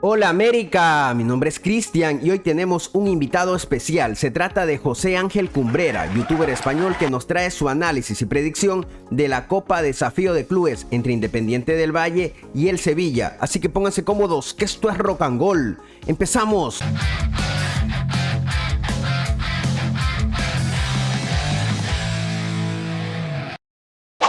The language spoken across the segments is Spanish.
Hola América, mi nombre es Cristian y hoy tenemos un invitado especial. Se trata de José Ángel Cumbrera, youtuber español que nos trae su análisis y predicción de la Copa Desafío de Clubes entre Independiente del Valle y el Sevilla. Así que pónganse cómodos, que esto es rock and roll. ¡Empezamos!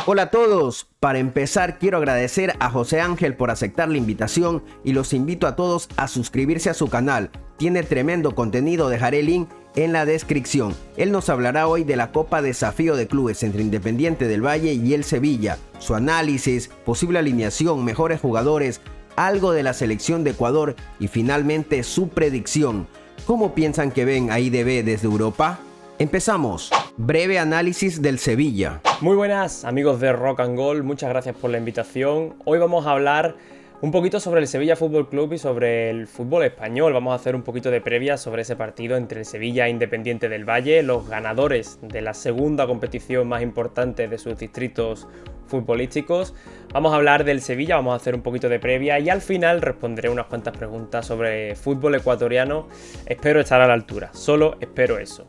Hola a todos, para empezar quiero agradecer a José Ángel por aceptar la invitación y los invito a todos a suscribirse a su canal. Tiene tremendo contenido, dejaré el link en la descripción. Él nos hablará hoy de la Copa Desafío de Clubes entre Independiente del Valle y el Sevilla, su análisis, posible alineación, mejores jugadores, algo de la selección de Ecuador y finalmente su predicción. ¿Cómo piensan que ven a IDB desde Europa? Empezamos. Breve análisis del Sevilla. Muy buenas amigos de Rock and Gold, muchas gracias por la invitación. Hoy vamos a hablar un poquito sobre el Sevilla Fútbol Club y sobre el fútbol español. Vamos a hacer un poquito de previa sobre ese partido entre el Sevilla e Independiente del Valle, los ganadores de la segunda competición más importante de sus distritos futbolísticos. Vamos a hablar del Sevilla, vamos a hacer un poquito de previa y al final responderé unas cuantas preguntas sobre fútbol ecuatoriano. Espero estar a la altura, solo espero eso.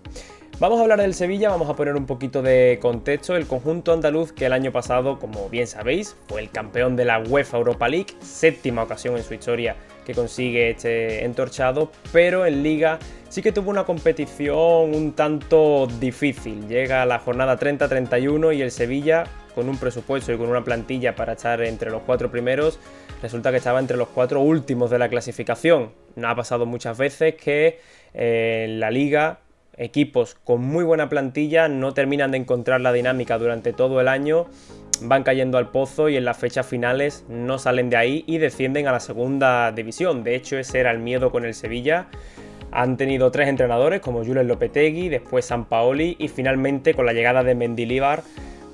Vamos a hablar del Sevilla, vamos a poner un poquito de contexto. El conjunto andaluz que el año pasado, como bien sabéis, fue el campeón de la UEFA Europa League, séptima ocasión en su historia que consigue este entorchado, pero en Liga sí que tuvo una competición un tanto difícil. Llega a la jornada 30-31 y el Sevilla, con un presupuesto y con una plantilla para estar entre los cuatro primeros, resulta que estaba entre los cuatro últimos de la clasificación. No ha pasado muchas veces que en la Liga equipos con muy buena plantilla no terminan de encontrar la dinámica durante todo el año, van cayendo al pozo y en las fechas finales no salen de ahí y descienden a la segunda división. De hecho, ese era el miedo con el Sevilla. Han tenido tres entrenadores como Julen Lopetegui, después Sampaoli y finalmente con la llegada de Mendilibar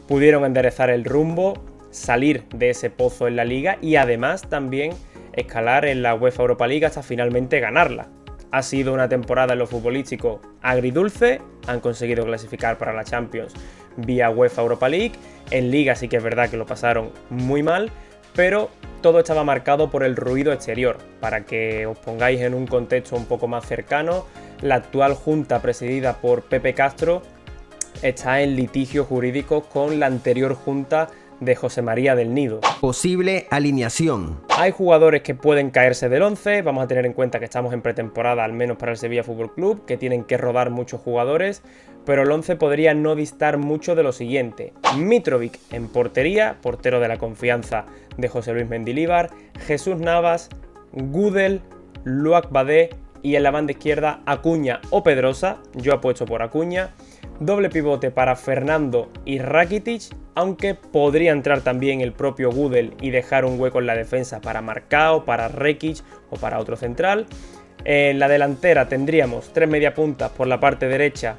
pudieron enderezar el rumbo, salir de ese pozo en la liga y además también escalar en la UEFA Europa League hasta finalmente ganarla. Ha sido una temporada en lo futbolístico agridulce, han conseguido clasificar para la Champions vía UEFA Europa League, en Liga sí que es verdad que lo pasaron muy mal, pero todo estaba marcado por el ruido exterior. Para que os pongáis en un contexto un poco más cercano, la actual junta presidida por Pepe Castro está en litigio jurídico con la anterior junta de José María del Nido. Posible alineación. Hay jugadores que pueden caerse del 11, vamos a tener en cuenta que estamos en pretemporada, al menos para el Sevilla Fútbol Club, que tienen que rodar muchos jugadores, pero el 11 podría no distar mucho de lo siguiente. Mitrovic en portería, portero de la confianza de José Luis Mendilibar, Jesús Navas, Gudel, Luak Badé y en la banda izquierda Acuña o Pedrosa, yo apuesto por Acuña. Doble pivote para Fernando y Rakitic, aunque podría entrar también el propio Gudel y dejar un hueco en la defensa para Marcao, para Rekic o para otro central. En la delantera tendríamos tres mediapuntas por la parte derecha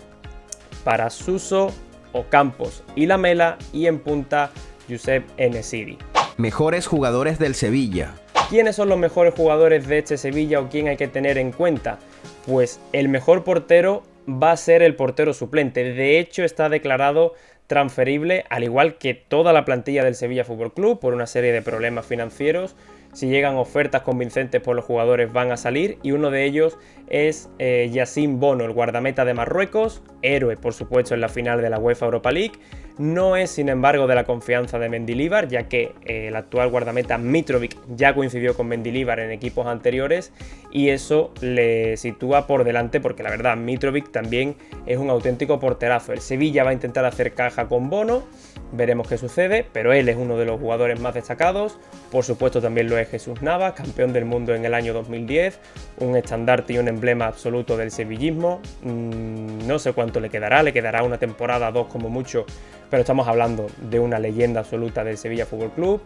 para Suso, Ocampos y Lamela y en punta Josep En-Nesyri. Mejores jugadores del Sevilla. ¿Quiénes son los mejores jugadores de este Sevilla o quién hay que tener en cuenta? Pues el mejor portero va a ser el portero suplente. De hecho, está declarado transferible, al igual que toda la plantilla del Sevilla Fútbol Club, por una serie de problemas financieros. Si llegan ofertas convincentes por los jugadores van a salir y uno de ellos es Yacine Bono, el guardameta de Marruecos, héroe por supuesto en la final de la UEFA Europa League. No es sin embargo de la confianza de Mendilibar, ya que el actual guardameta Mitrovic ya coincidió con Mendilibar en equipos anteriores y eso le sitúa por delante porque la verdad Mitrovic también es un auténtico porterazo. El Sevilla va a intentar hacer caja con Bono, veremos qué sucede, pero él es uno de los jugadores más destacados. Por supuesto también lo es Jesús Navas, campeón del mundo en el año 2010, un estandarte y un emblema absoluto del sevillismo. No sé cuánto le quedará una temporada, dos como mucho, pero estamos hablando de una leyenda absoluta del Sevilla Fútbol Club.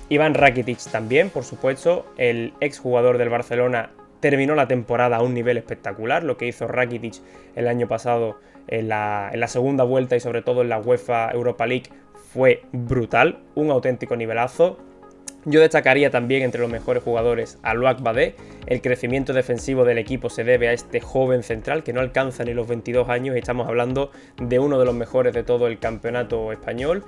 Iván Rakitic también, por supuesto, el exjugador del Barcelona terminó la temporada a un nivel espectacular. Lo que hizo Rakitic el año pasado en la segunda vuelta y sobre todo en la UEFA Europa League fue brutal, un auténtico nivelazo. Yo destacaría también entre los mejores jugadores a Luak Badé. El crecimiento defensivo del equipo se debe a este joven central que no alcanza ni los 22 años y estamos hablando de uno de los mejores de todo el campeonato español.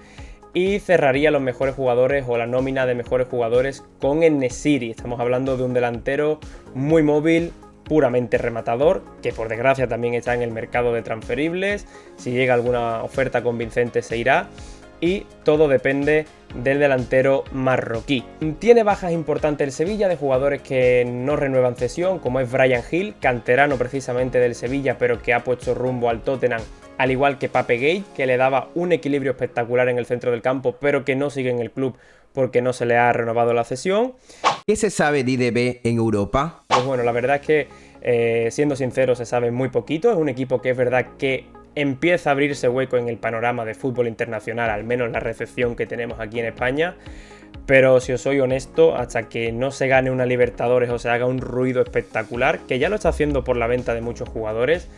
Y cerraría los mejores jugadores o la nómina de mejores jugadores con En-Nesyri. Estamos hablando de un delantero muy móvil, puramente rematador, que por desgracia también está en el mercado de transferibles. Si llega alguna oferta convincente se irá. Y todo depende del delantero marroquí. Tiene bajas importantes el Sevilla de jugadores que no renuevan cesión, como es Bryan Gil, canterano precisamente del Sevilla, pero que ha puesto rumbo al Tottenham, al igual que Pape Gueye, que le daba un equilibrio espectacular en el centro del campo, pero que no sigue en el club porque no se le ha renovado la cesión. ¿Qué se sabe de IDB en Europa? Pues bueno, la verdad es que, siendo sincero, se sabe muy poquito. Es un equipo que es verdad que empieza a abrirse hueco en el panorama de fútbol internacional, al menos la recepción que tenemos aquí en España. Pero si os soy honesto, hasta que no se gane una Libertadores o se haga un ruido espectacular, que ya lo está haciendo por la venta de muchos jugadores,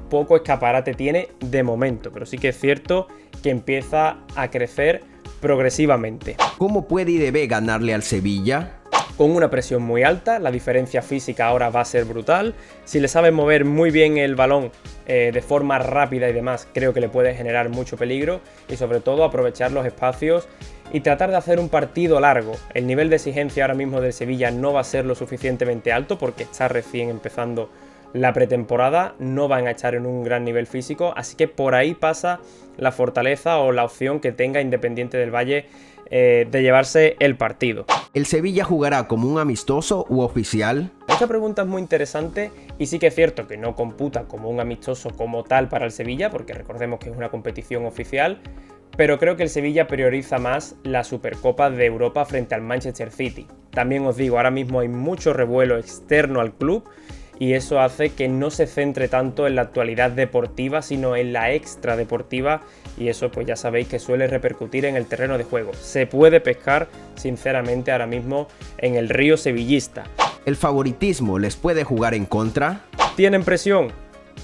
poco escaparate tiene de momento. Pero sí que es cierto que empieza a crecer progresivamente. ¿Cómo puede IDB ganarle al Sevilla? Con una presión muy alta, la diferencia física ahora va a ser brutal. Si le sabes mover muy bien el balón de forma rápida y demás, creo que le puede generar mucho peligro y sobre todo aprovechar los espacios y tratar de hacer un partido largo. El nivel de exigencia ahora mismo del Sevilla no va a ser lo suficientemente alto porque está recién empezando la pretemporada, no van a echar en un gran nivel físico, así que por ahí pasa la fortaleza o la opción que tenga Independiente del Valle de llevarse el partido. ¿El Sevilla jugará como un amistoso u oficial? Esta pregunta es muy interesante y sí que es cierto que no computa como un amistoso como tal para el Sevilla, porque recordemos que es una competición oficial, pero creo que el Sevilla prioriza más la Supercopa de Europa frente al Manchester City. También os digo, ahora mismo hay mucho revuelo externo al club y eso hace que no se centre tanto en la actualidad deportiva, sino en la extra deportiva, y eso pues ya sabéis que suele repercutir en el terreno de juego. Se puede pescar, sinceramente, ahora mismo en el río sevillista. ¿El favoritismo les puede jugar en contra? ¿Tienen presión?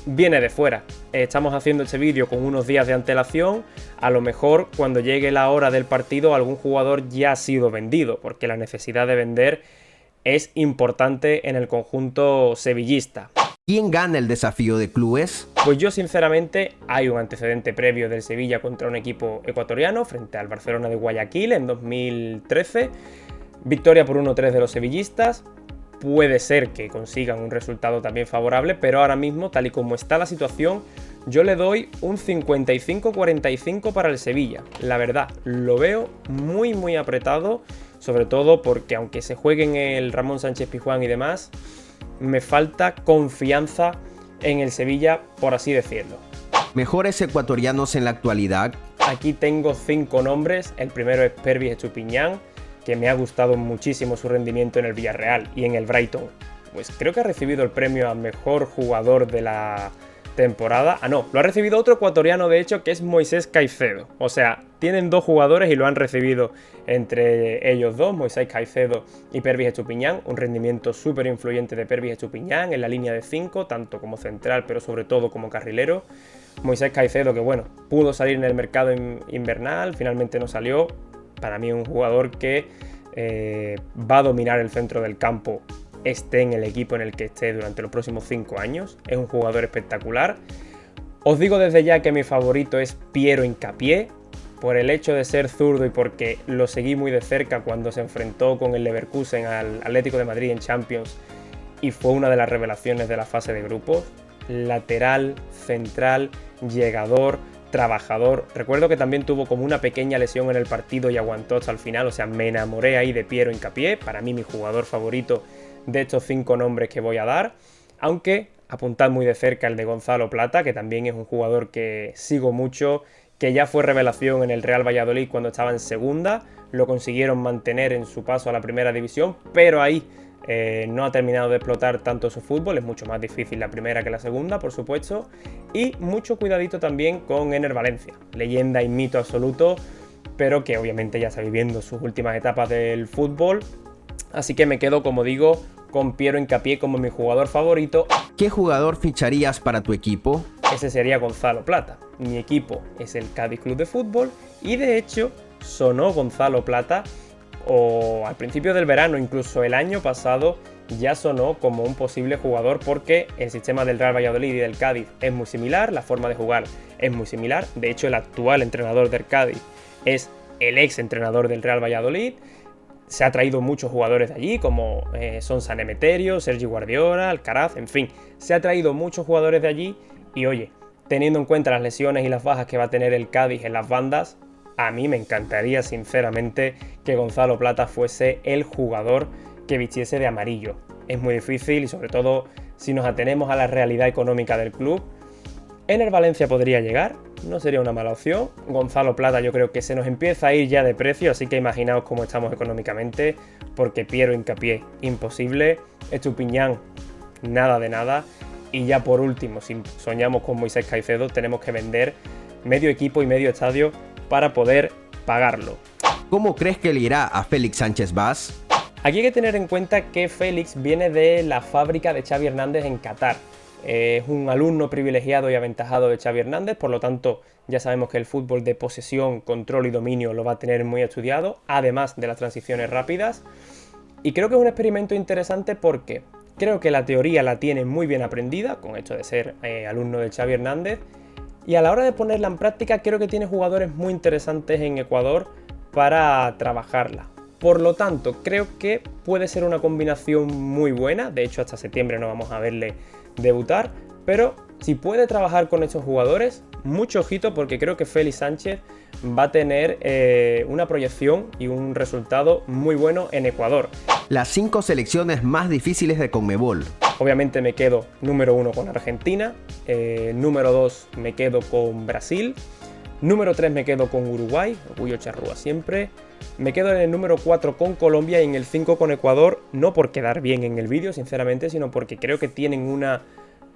Viene de fuera. Estamos haciendo este vídeo con unos días de antelación. A lo mejor cuando llegue la hora del partido algún jugador ya ha sido vendido, porque la necesidad de vender es importante en el conjunto sevillista. ¿Quién gana el desafío de clubes? Pues yo sinceramente hay un antecedente previo del Sevilla contra un equipo ecuatoriano frente al Barcelona de Guayaquil en 2013. Victoria por 1-3 de los sevillistas. Puede ser que consigan un resultado también favorable, pero ahora mismo, tal y como está la situación, yo le doy un 55-45 para el Sevilla. La verdad, lo veo muy apretado, sobre todo porque aunque se juegue en el Ramón Sánchez Pizjuán y demás, me falta confianza en el Sevilla, por así decirlo. ¿Mejores ecuatorianos en la actualidad? Aquí tengo 5 nombres. El primero es Pervis Estupiñán, que me ha gustado muchísimo su rendimiento en el Villarreal y en el Brighton. Pues creo que ha recibido el premio a mejor jugador de la temporada. No, lo ha recibido otro ecuatoriano de hecho, que es Moisés Caicedo. O sea, tienen 2 jugadores y lo han recibido entre ellos dos, Moisés Caicedo y Pervis Estupiñán. Un rendimiento súper influyente de Pervis Estupiñán en la línea de 5, tanto como central, pero sobre todo como carrilero. Moisés Caicedo, que bueno, pudo salir en el mercado invernal, finalmente no salió. Para mí un jugador que va a dominar el centro del campo, esté en el equipo en el que esté durante los próximos 5 años. Es un jugador espectacular. Os digo desde ya que mi favorito es Piero Hincapié, por el hecho de ser zurdo y porque lo seguí muy de cerca cuando se enfrentó con el Leverkusen al Atlético de Madrid en Champions y fue una de las revelaciones de la fase de grupos. Lateral, central, llegador, trabajador. Recuerdo que también tuvo como una pequeña lesión en el partido y aguantó hasta el final, o sea, me enamoré ahí de Piero Hincapié, para mí mi jugador favorito de estos 5 nombres que voy a dar, aunque apuntad muy de cerca el de Gonzalo Plata, que también es un jugador que sigo mucho, que ya fue revelación en el Real Valladolid cuando estaba en segunda, lo consiguieron mantener en su paso a la primera división, pero ahí no ha terminado de explotar tanto su fútbol, es mucho más difícil la primera que la segunda, por supuesto, y mucho cuidadito también con Ener Valencia, leyenda y mito absoluto, pero que obviamente ya está viviendo sus últimas etapas del fútbol, así que me quedo, como digo, con Piero Hincapié como mi jugador favorito. ¿Qué jugador ficharías para tu equipo? Ese sería Gonzalo Plata. Mi equipo es el Cádiz Club de Fútbol y de hecho sonó Gonzalo Plata o al principio del verano, incluso el año pasado, ya sonó como un posible jugador porque el sistema del Real Valladolid y del Cádiz es muy similar, la forma de jugar es muy similar. De hecho, el actual entrenador del Cádiz es el ex entrenador del Real Valladolid. Se ha traído muchos jugadores de allí, como son San Emeterio, Sergi Guardiola, Alcaraz, en fin. Se ha traído muchos jugadores de allí y oye, teniendo en cuenta las lesiones y las bajas que va a tener el Cádiz en las bandas, a mí me encantaría sinceramente que Gonzalo Plata fuese el jugador que vistiese de amarillo. Es muy difícil y sobre todo si nos atenemos a la realidad económica del club. En el Valencia podría llegar, no sería una mala opción. Gonzalo Plata yo creo que se nos empieza a ir ya de precio, así que imaginaos cómo estamos económicamente, porque Piero Hincapié, imposible. Estupiñán, nada de nada. Y ya por último, si soñamos con Moisés Caicedo, tenemos que vender medio equipo y medio estadio para poder pagarlo. ¿Cómo crees que le irá a Félix Sánchez Vaz? Aquí hay que tener en cuenta que Félix viene de la fábrica de Xavi Hernández en Qatar. Es un alumno privilegiado y aventajado de Xavi Hernández, por lo tanto ya sabemos que el fútbol de posesión, control y dominio lo va a tener muy estudiado, además de las transiciones rápidas. Y creo que es un experimento interesante porque creo que la teoría la tiene muy bien aprendida, con esto de ser alumno de Xavi Hernández, y a la hora de ponerla en práctica creo que tiene jugadores muy interesantes en Ecuador para trabajarla. Por lo tanto, creo que puede ser una combinación muy buena, de hecho hasta septiembre no vamos a verle debutar, pero si puede trabajar con estos jugadores, mucho ojito porque creo que Félix Sánchez va a tener una proyección y un resultado muy bueno en Ecuador. Las 5 selecciones más difíciles de Conmebol. Obviamente me quedo número 1 con Argentina, número 2 me quedo con Brasil, número 3 me quedo con Uruguay, orgullo charrúa siempre, me quedo en el número 4 con Colombia y en el 5 con Ecuador, no por quedar bien en el vídeo sinceramente, sino porque creo que tienen una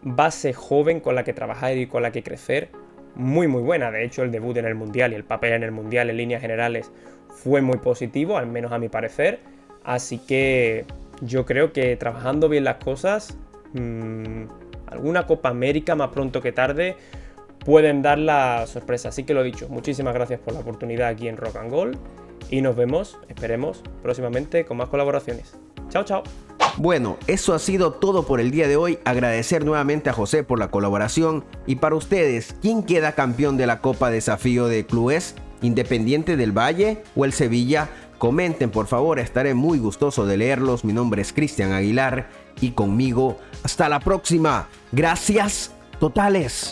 base joven con la que trabajar y con la que crecer muy buena. De hecho el debut en el Mundial y el papel en el Mundial en líneas generales fue muy positivo, al menos a mi parecer, así que yo creo que trabajando bien las cosas, alguna Copa América más pronto que tarde pueden dar la sorpresa. Así que lo dicho, muchísimas gracias por la oportunidad aquí en Rock and Gold y nos vemos, esperemos, próximamente con más colaboraciones. Chao, chao. Bueno, eso ha sido todo por el día de hoy. Agradecer nuevamente a José por la colaboración. Y para ustedes, ¿quién queda campeón de la Copa Desafío de Clubes? ¿Independiente del Valle o el Sevilla? Comenten por favor, estaré muy gustoso de leerlos. Mi nombre es Cristian Aguilar y conmigo hasta la próxima. Gracias totales.